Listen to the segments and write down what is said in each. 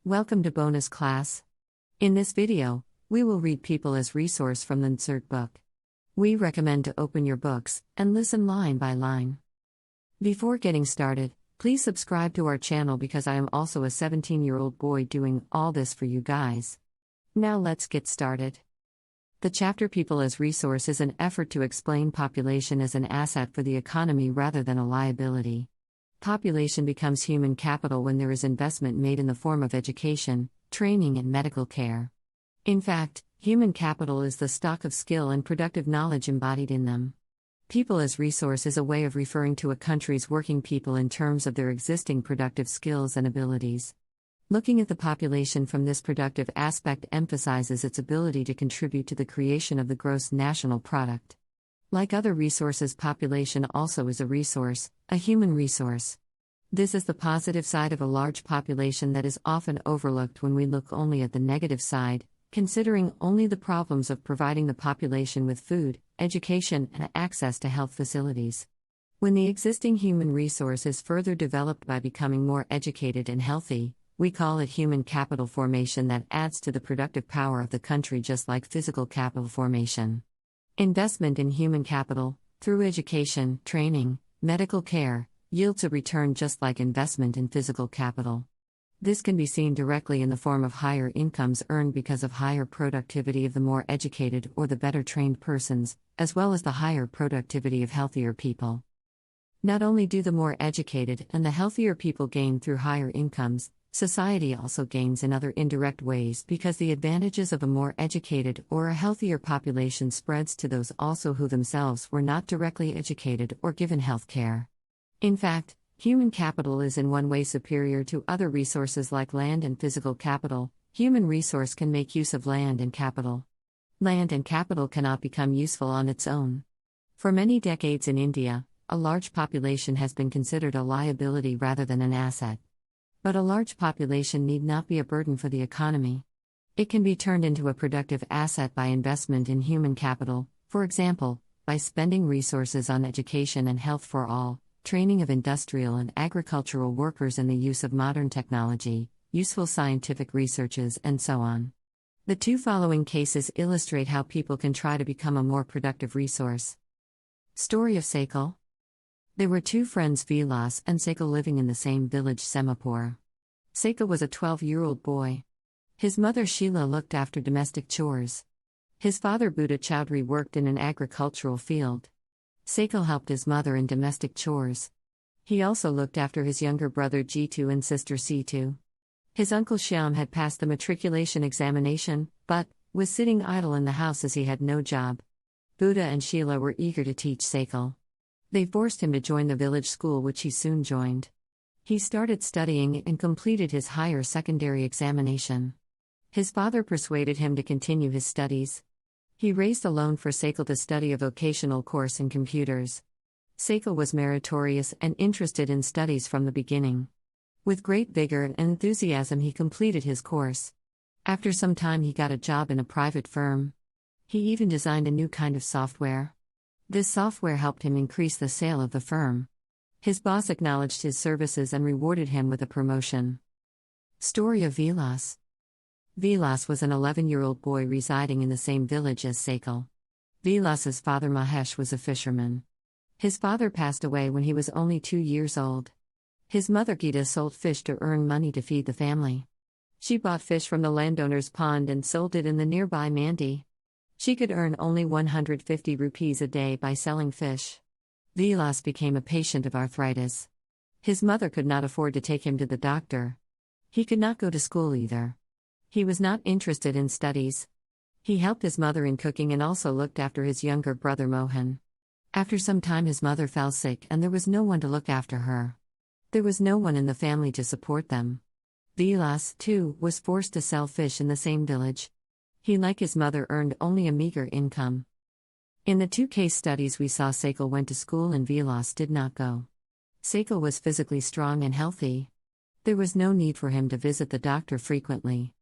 Welcome to bonus class. In this video, we will read People as Resource from the NCERT book. We recommend to open your books and listen line by line. Before getting started, please subscribe to our channel because I am also a 17-year-old boy doing all this for you guys. Now let's get started. The chapter People as Resource is an effort to explain population as an asset for the economy rather than a liability. Population becomes human capital when there is investment made in the form of education, training, and medical care. In fact, human capital is the stock of skill and productive knowledge embodied in them. People as resource is a way of referring to a country's working people in terms of their existing productive skills and abilities. Looking at the population from this productive aspect emphasizes its ability to contribute to the creation of the gross national product. Like other resources, population also is a resource, a human resource. This is the positive side of a large population that is often overlooked when we look only at the negative side, considering only the problems of providing the population with food, education, and access to health facilities. When the existing human resource is further developed by becoming more educated and healthy, we call it human capital formation that adds to the productive power of the country, just like physical capital formation. Investment in human capital, through education, training, medical care, yields a return just like investment in physical capital. This can be seen directly in the form of higher incomes earned because of higher productivity of the more educated or the better trained persons, as well as the higher productivity of healthier people. Not only do the more educated and the healthier people gain through higher incomes, society also gains in other indirect ways because the advantages of a more educated or a healthier population spreads to those also who themselves were not directly educated or given health care. In fact, human capital is in one way superior to other resources like land and physical capital. Human resource can make use of land and capital. Land and capital cannot become useful on its own. For many decades in India, a large population has been considered a liability rather than an asset. But a large population need not be a burden for the economy. It can be turned into a productive asset by investment in human capital, for example, by spending resources on education and health for all, training of industrial and agricultural workers in the use of modern technology, useful scientific researches, and so on. The two following cases illustrate how people can try to become a more productive resource. Story of Sakal. There were two friends, Vilas and Sakal, living in the same village, Semapur. Sakal was a 12-year-old boy. His mother Sheila looked after domestic chores. His father Buddha Chowdhury worked in an agricultural field. Sakal helped his mother in domestic chores. He also looked after his younger brother Jitu and sister Situ. His uncle Shyam had passed the matriculation examination, but was sitting idle in the house as he had no job. Buddha and Sheila were eager to teach Sakal. They forced him to join the village school, which he soon joined. He started studying and completed his higher secondary examination. His father persuaded him to continue his studies. He raised a loan for Sakal to study a vocational course in computers. Sakal was meritorious and interested in studies from the beginning. With great vigor and enthusiasm, he completed his course. After some time, he got a job in a private firm. He even designed a new kind of software. This software helped him increase the sale of the firm. His boss acknowledged his services and rewarded him with a promotion. Story of Vilas. Vilas was an 11-year-old boy residing in the same village as Sakal. Vilas's father Mahesh was a fisherman. His father passed away when he was only 2 years old. His mother Geeta sold fish to earn money to feed the family. She bought fish from the landowner's pond and sold it in the nearby mandi. She could earn only 150 rupees a day by selling fish. Vilas became a patient of arthritis. His mother could not afford to take him to the doctor. He could not go to school either. He was not interested in studies. He helped his mother in cooking and also looked after his younger brother Mohan. After some time, his mother fell sick and there was no one to look after her. There was no one in the family to support them. Vilas, too, was forced to sell fish in the same village. He, like his mother, earned only a meager income. In the two case studies, we saw Sakal went to school and Vilas did not go. Sakal was physically strong and healthy. There was no need for him to visit the doctor frequently.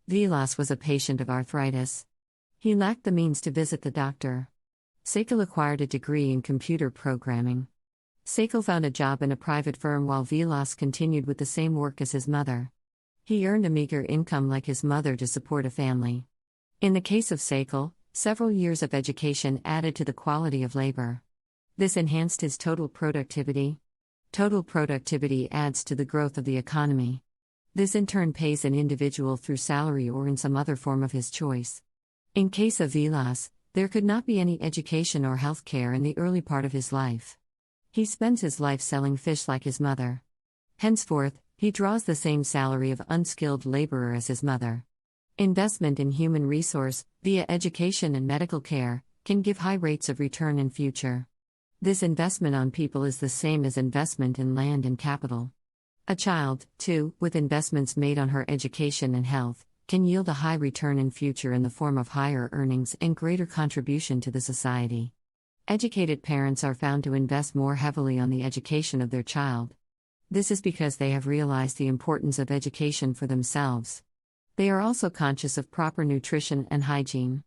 Vilas was a patient of arthritis. He lacked the means to visit the doctor. Sakal acquired a degree in computer programming. Sakal found a job in a private firm while Vilas continued with the same work as his mother. He earned a meager income like his mother to support a family. In the case of Sakal, several years of education added to the quality of labor. This enhanced his total productivity. Total productivity adds to the growth of the economy. This in turn pays an individual through salary or in some other form of his choice. In case of Vilas, there could not be any education or health care in the early part of his life. He spends his life selling fish like his mother. Henceforth, he draws the same salary of unskilled laborer as his mother. Investment in human resource, via education and medical care, can give high rates of return in future. This investment on people is the same as investment in land and capital. A child, too, with investments made on her education and health, can yield a high return in future in the form of higher earnings and greater contribution to the society. Educated parents are found to invest more heavily on the education of their child. This is because they have realized the importance of education for themselves. They are also conscious of proper nutrition and hygiene.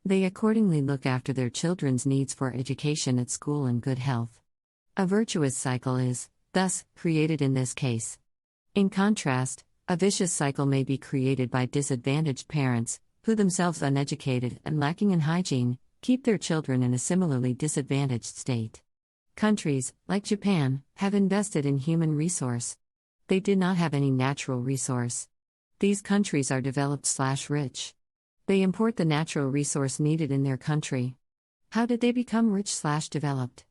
They accordingly look after their children's needs for education at school and good health. A virtuous cycle is, thus, created in this case. In contrast, a vicious cycle may be created by disadvantaged parents, who themselves uneducated and lacking in hygiene, keep their children in a similarly disadvantaged state. Countries, like Japan, have invested in human resource. They did not have any natural resource. These countries are developed/rich. They import the natural resource needed in their country. How did they become rich/developed?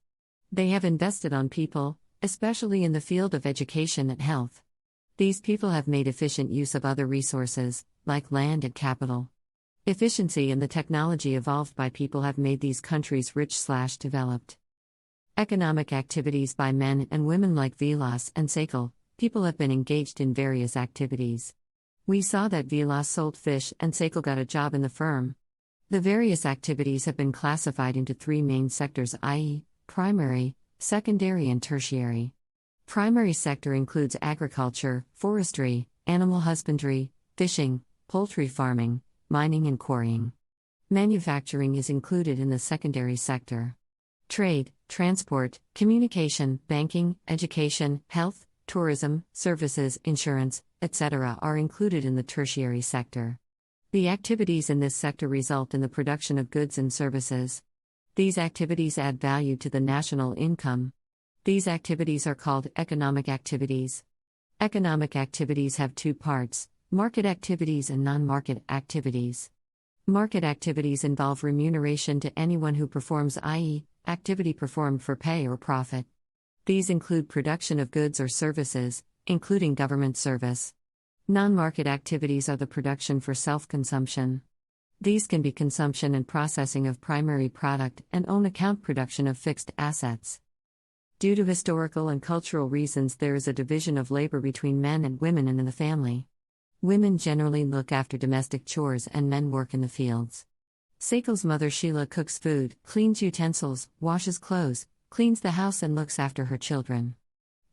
They have invested on people, especially in the field of education and health. These people have made efficient use of other resources, like land and capital. Efficiency and the technology evolved by people have made these countries rich/developed. Economic activities by men and women like Vilas and Sakal, people have been engaged in various activities. We saw that Vilas sold fish and Sakal got a job in the firm. The various activities have been classified into three main sectors, i.e., primary, secondary and tertiary. Primary sector includes agriculture, forestry, animal husbandry, fishing, poultry farming, mining and quarrying. Manufacturing is included in the secondary sector. Trade, transport, communication, banking, education, health, tourism, services, insurance, etc. are included in the tertiary sector. The activities in this sector result in the production of goods and services. These activities add value to the national income. These activities are called economic activities. Economic activities have two parts: market activities and non-market activities. Market activities involve remuneration to anyone who performs, i.e., activity performed for pay or profit. These include production of goods or services, including government service. Non-market activities are the production for self-consumption. These can be consumption and processing of primary product and own-account production of fixed assets. Due to historical and cultural reasons, there is a division of labor between men and women and in the family. Women generally look after domestic chores and men work in the fields. Sakal's mother Sheila cooks food, cleans utensils, washes clothes, cleans the house and looks after her children.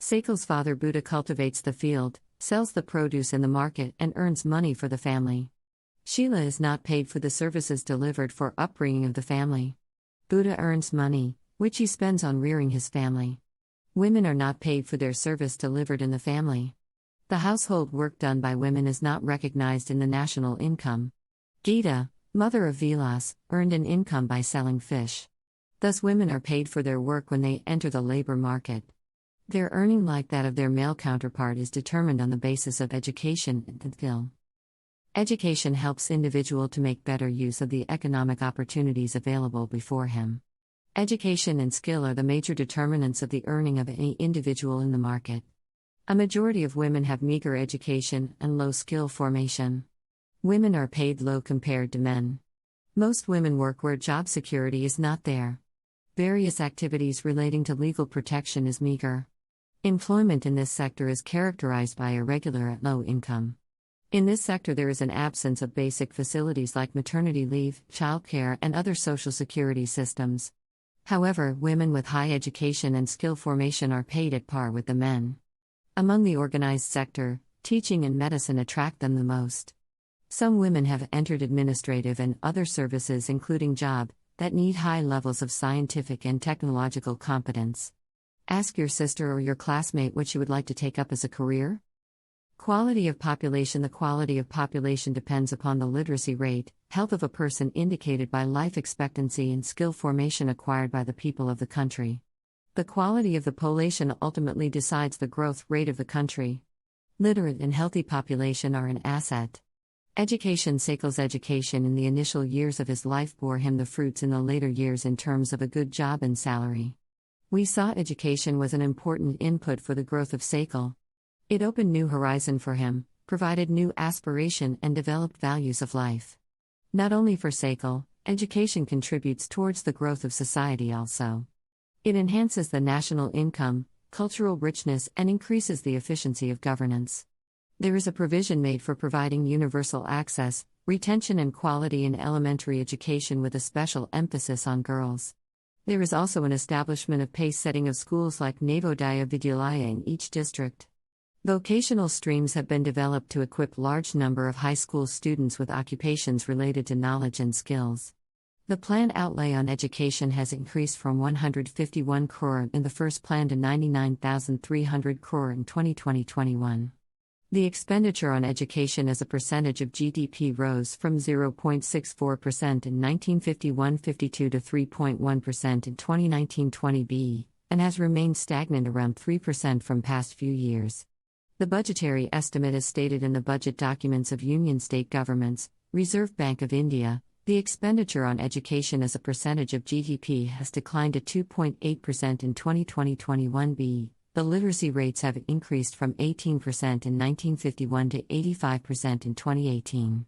Sakal's father Buddha cultivates the field, sells the produce in the market and earns money for the family. Sheila is not paid for the services delivered for upbringing of the family. Buddha earns money, which he spends on rearing his family. Women are not paid for their service delivered in the family. The household work done by women is not recognized in the national income. Gita, mother of Vilas, earned an income by selling fish. Thus women are paid for their work when they enter the labor market. Their earning, like that of their male counterpart, is determined on the basis of education and skill. Education helps individual to make better use of the economic opportunities available before him. Education and skill are the major determinants of the earning of any individual in the market. A majority of women have meager education and low skill formation. Women are paid low compared to men. Most women work where job security is not there. Various activities relating to legal protection is meager. Employment in this sector is characterized by irregular at low income. In this sector there is an absence of basic facilities like maternity leave, childcare and other social security systems. However, women with high education and skill formation are paid at par with the men. Among the organized sector, teaching and medicine attract them the most. Some women have entered administrative and other services including job that need high levels of scientific and technological competence. Ask your sister or your classmate what she would like to take up as a career. Quality of population. The quality of population depends upon the literacy rate, health of a person indicated by life expectancy and skill formation acquired by the people of the country. The quality of the population ultimately decides the growth rate of the country. Literate and healthy population are an asset. Education. Sakal's education in the initial years of his life bore him the fruits in the later years in terms of a good job and salary. We saw education was an important input for the growth of Sakal. It opened new horizon for him, provided new aspiration and developed values of life. Not only for Sakal, education contributes towards the growth of society also. It enhances the national income, cultural richness and increases the efficiency of governance. There is a provision made for providing universal access, retention and quality in elementary education with a special emphasis on girls. There is also an establishment of pace setting of schools like Navodaya Vidyalaya in each district. Vocational streams have been developed to equip large number of high school students with occupations related to knowledge and skills. The planned outlay on education has increased from 151 crore in the first plan to 99,300 crore in 2020-21. The expenditure on education as a percentage of GDP rose from 0.64% in 1951-52 to 3.1% in 2019-20 and has remained stagnant around 3% from past few years. The budgetary estimate is stated in the budget documents of Union State Governments, Reserve Bank of India. The expenditure on education as a percentage of GDP has declined to 2.8% in 2020-21. The literacy rates have increased from 18% in 1951 to 85% in 2018.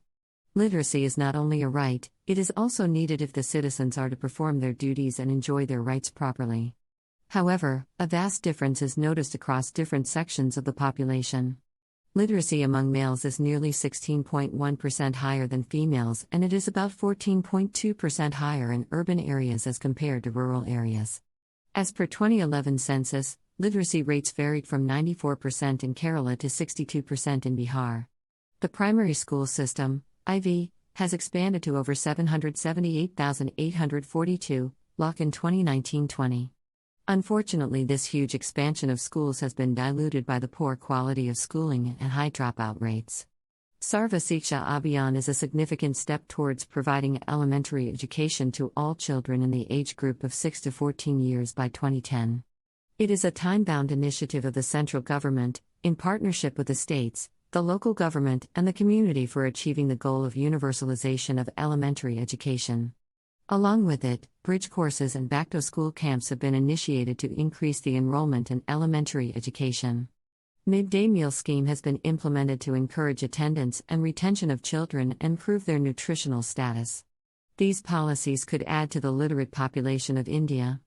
Literacy is not only a right, it is also needed if the citizens are to perform their duties and enjoy their rights properly. However, a vast difference is noticed across different sections of the population. Literacy among males is nearly 16.1% higher than females, and it is about 14.2% higher in urban areas as compared to rural areas. As per 2011 census, literacy rates varied from 94% in Kerala to 62% in Bihar. The primary school system, IV, has expanded to over 778,842, LOC in 2019-20. Unfortunately, this huge expansion of schools has been diluted by the poor quality of schooling and high dropout rates. Sarva Shiksha Abhiyan is a significant step towards providing elementary education to all children in the age group of 6 to 14 years by 2010. It is a time-bound initiative of the central government, in partnership with the states, the local government, and the community for achieving the goal of universalization of elementary education. Along with it, bridge courses and back-to-school camps have been initiated to increase the enrollment in elementary education. Midday meal scheme has been implemented to encourage attendance and retention of children and improve their nutritional status. These policies could add to the literate population of India.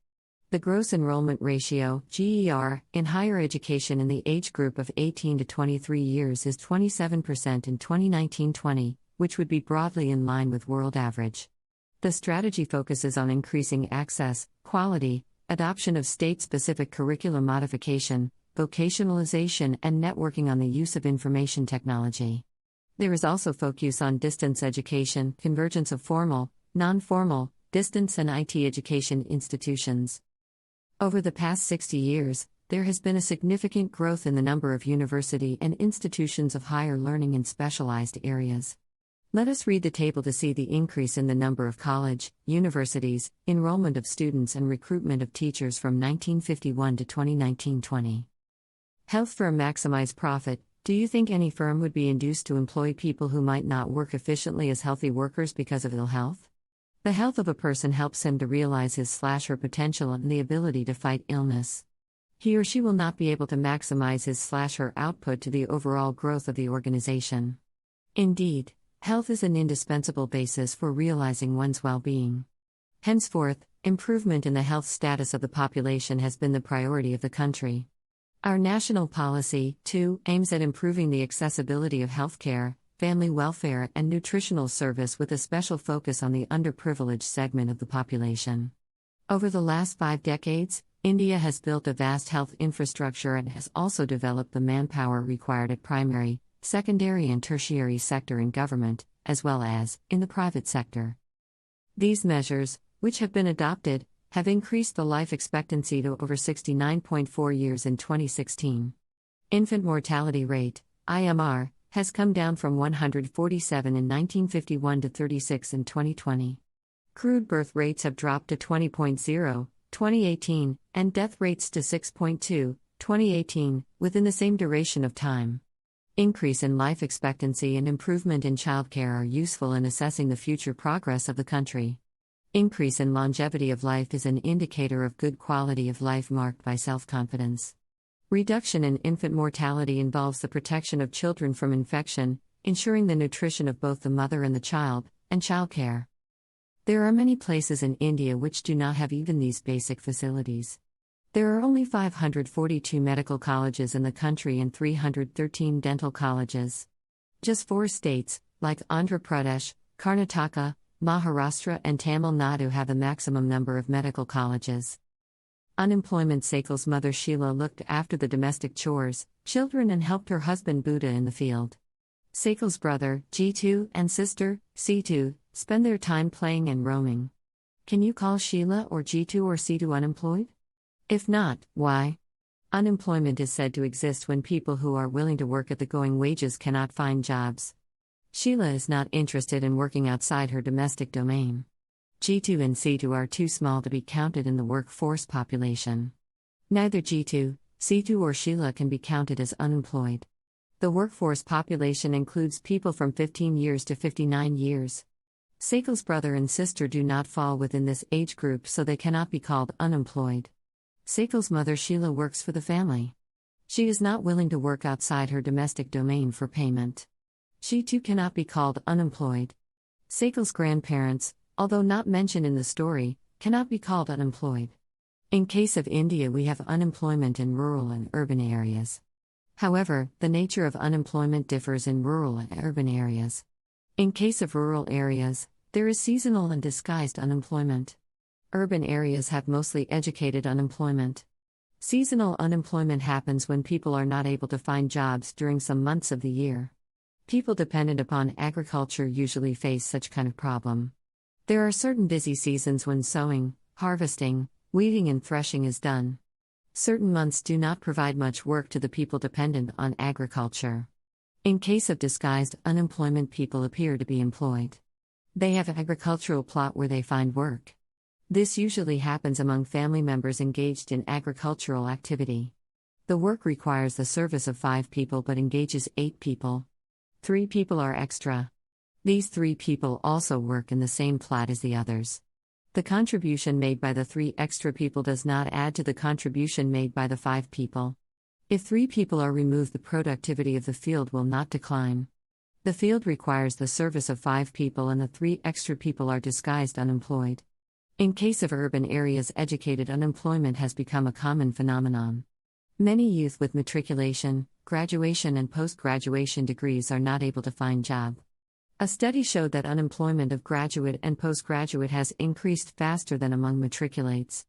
The gross enrollment ratio, GER, in higher education in the age group of 18 to 23 years is 27% in 2019-20, which would be broadly in line with world average. The strategy focuses on increasing access, quality, adoption of state-specific curriculum modification, vocationalization and networking on the use of information technology. There is also focus on distance education, convergence of formal, non-formal, distance and IT education institutions. Over the past 60 years, there has been a significant growth in the number of university and institutions of higher learning in specialized areas. Let us read the table to see the increase in the number of college, universities, enrollment of students and recruitment of teachers from 1951 to 2019-20. Health firm maximize profit. Do you think any firm would be induced to employ people who might not work efficiently as healthy workers because of ill health? The health of a person helps him to realize his/her potential and the ability to fight illness. He or she will not be able to maximize his/her output to the overall growth of the organization. Indeed, health is an indispensable basis for realizing one's well-being. Henceforth, improvement in the health status of the population has been the priority of the country. Our national policy, too, aims at improving the accessibility of healthcare, family welfare, and nutritional service with a special focus on the underprivileged segment of the population. Over the last 5 decades, India has built a vast health infrastructure and has also developed the manpower required at primary, secondary and tertiary sector in government, as well as in the private sector. These measures, which have been adopted, have increased the life expectancy to over 69.4 years in 2016. Infant mortality rate, IMR, has come down from 147 in 1951 to 36 in 2020. Crude birth rates have dropped to 20.0, 2018, and death rates to 6.2, 2018, within the same duration of time. Increase in life expectancy and improvement in childcare are useful in assessing the future progress of the country. Increase in longevity of life is an indicator of good quality of life marked by self-confidence. Reduction in infant mortality involves the protection of children from infection, ensuring the nutrition of both the mother and the child, and childcare. There are many places in India which do not have even these basic facilities. There are only 542 medical colleges in the country and 313 dental colleges. Just 4 states, like Andhra Pradesh, Karnataka, Maharashtra, and Tamil Nadu, have the maximum number of medical colleges. Unemployment. Sakal's mother Sheila looked after the domestic chores, children, and helped her husband Buddha in the field. Sakal's brother, G2, and sister, C2, spend their time playing and roaming. Can you call Sheila or G2 or C2 unemployed? If not, why? Unemployment is said to exist when people who are willing to work at the going wages cannot find jobs. Sheila is not interested in working outside her domestic domain. G2 and C2 are too small to be counted in the workforce population. Neither G2, C2 or Sheila can be counted as unemployed. The workforce population includes people from 15 years to 59 years. Sakal's brother and sister do not fall within this age group, so they cannot be called unemployed. Sakal's mother Sheila works for the family. She is not willing to work outside her domestic domain for payment. She too cannot be called unemployed. Sakal's grandparents, although not mentioned in the story, cannot be called unemployed. In case of India, we have unemployment in rural and urban areas. However, the nature of unemployment differs in rural and urban areas. In case of rural areas, there is seasonal and disguised unemployment. Urban areas have mostly educated unemployment. Seasonal unemployment happens when people are not able to find jobs during some months of the year. People dependent upon agriculture usually face such kind of problem. There are certain busy seasons when sowing, harvesting, weeding, and threshing is done. Certain months do not provide much work to the people dependent on agriculture. In case of disguised unemployment, people appear to be employed. They have an agricultural plot where they find work. This usually happens among family members engaged in agricultural activity. The work requires the service of 5 people but engages 8 people. 3 people are extra. These 3 people also work in the same plot as the others. The contribution made by the 3 extra people does not add to the contribution made by the 5 people. If 3 people are removed, the productivity of the field will not decline. The field requires the service of 5 people and the 3 extra people are disguised unemployed. In case of urban areas, educated unemployment has become a common phenomenon. Many youth with matriculation, graduation, and post-graduation degrees are not able to find job. A study showed that unemployment of graduate and postgraduate has increased faster than among matriculates.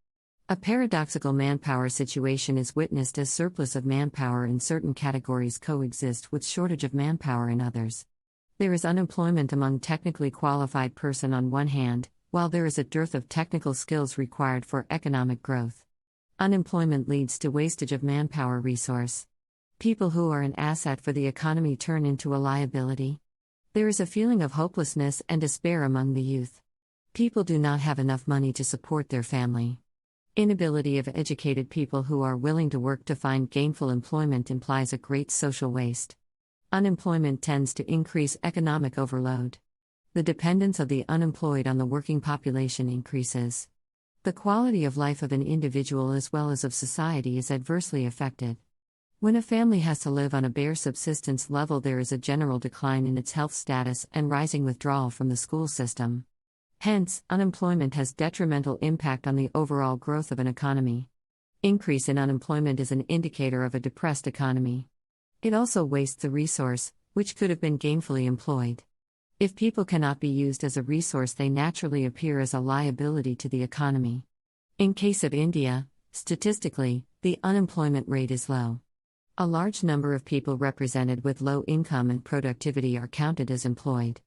A paradoxical manpower situation is witnessed as surplus of manpower in certain categories coexist with shortage of manpower in others. There is unemployment among technically qualified person on one hand, while there is a dearth of technical skills required for economic growth. Unemployment leads to wastage of manpower resource. People who are an asset for the economy turn into a liability. There is a feeling of hopelessness and despair among the youth. People do not have enough money to support their family. Inability of educated people who are willing to work to find gainful employment implies a great social waste. Unemployment tends to increase economic overload. The dependence of the unemployed on the working population increases. The quality of life of an individual as well as of society is adversely affected. When a family has to live on a bare subsistence level, there is a general decline in its health status and rising withdrawal from the school system. Hence, unemployment has detrimental impact on the overall growth of an economy. Increase in unemployment is an indicator of a depressed economy. It also wastes the resource, which could have been gainfully employed. If people cannot be used as a resource, they naturally appear as a liability to the economy. In case of India, statistically, the unemployment rate is low. A large number of people represented with low income and productivity are counted as employed.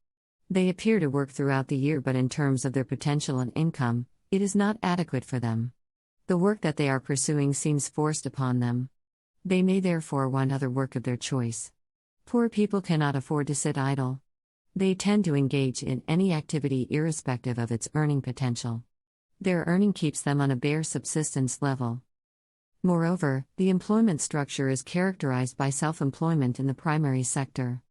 They appear to work throughout the year, but in terms of their potential and income, it is not adequate for them. The work that they are pursuing seems forced upon them. They may therefore want other work of their choice. Poor people cannot afford to sit idle. They tend to engage in any activity irrespective of its earning potential. Their earning keeps them on a bare subsistence level. Moreover, the employment structure is characterized by self-employment in the primary sector.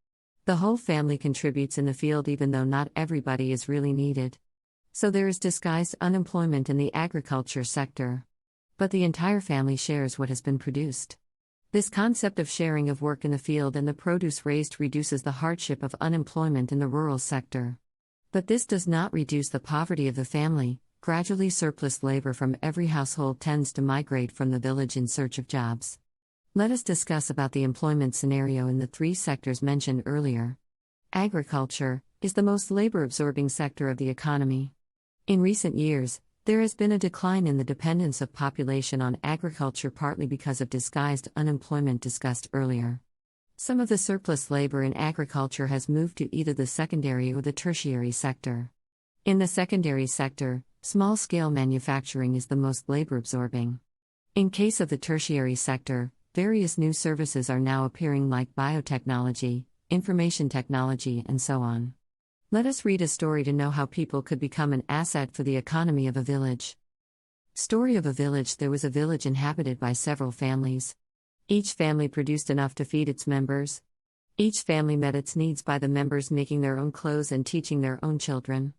The whole family contributes in the field even though not everybody is really needed. So there is disguised unemployment in the agriculture sector. But the entire family shares what has been produced. This concept of sharing of work in the field and the produce raised reduces the hardship of unemployment in the rural sector. But this does not reduce the poverty of the family. Gradually, surplus labor from every household tends to migrate from the village in search of jobs. Let us discuss about the employment scenario in the three sectors mentioned earlier. Agriculture is the most labor-absorbing sector of the economy. In recent years, there has been a decline in the dependence of population on agriculture, partly because of disguised unemployment discussed earlier. Some of the surplus labor in agriculture has moved to either the secondary or the tertiary sector. In the secondary sector, small-scale manufacturing is the most labor-absorbing. In case of the tertiary sector, various new services are now appearing like biotechnology, information technology, and so on. Let us read a story to know how people could become an asset for the economy of a village. Story of a village. There was a village inhabited by several families. Each family produced enough to feed its members. Each family met its needs by the members making their own clothes and teaching their own children.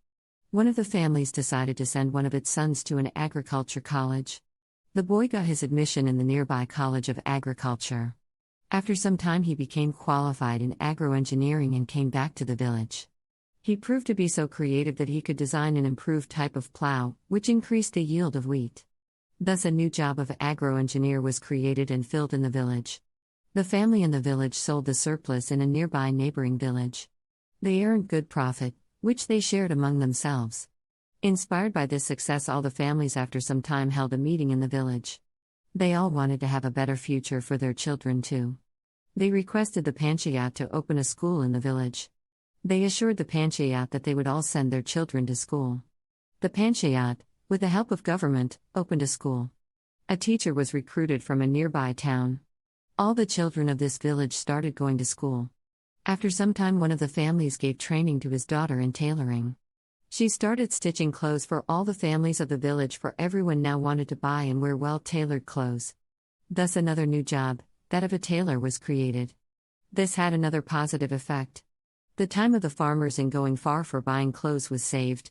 One of the families decided to send one of its sons to an agriculture college. The boy got his admission in the nearby College of Agriculture. After some time he became qualified in agroengineering and came back to the village. He proved to be so creative that he could design an improved type of plow, which increased the yield of wheat. Thus a new job of agroengineer was created and filled in the village. The family in the village sold the surplus in a nearby neighboring village. They earned good profit, which they shared among themselves. Inspired by this success, all the families after some time held a meeting in the village. They all wanted to have a better future for their children too. They requested the panchayat to open a school in the village. They assured the panchayat that they would all send their children to school. The panchayat, with the help of government, opened a school. A teacher was recruited from a nearby town. All the children of this village started going to school. After some time, one of the families gave training to his daughter in tailoring. She started stitching clothes for all the families of the village, for everyone now wanted to buy and wear well-tailored clothes. Thus another new job, that of a tailor, was created. This had another positive effect. The time of the farmers in going far for buying clothes was saved.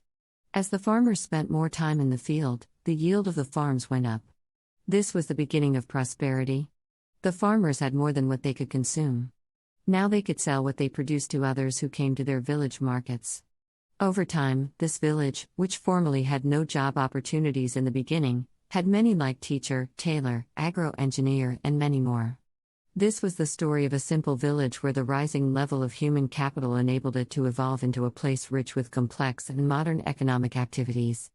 As the farmers spent more time in the field, the yield of the farms went up. This was the beginning of prosperity. The farmers had more than what they could consume. Now they could sell what they produced to others who came to their village markets. Over time, this village, which formerly had no job opportunities in the beginning, had many like teacher, tailor, agro-engineer, and many more. This was the story of a simple village where the rising level of human capital enabled it to evolve into a place rich with complex and modern economic activities.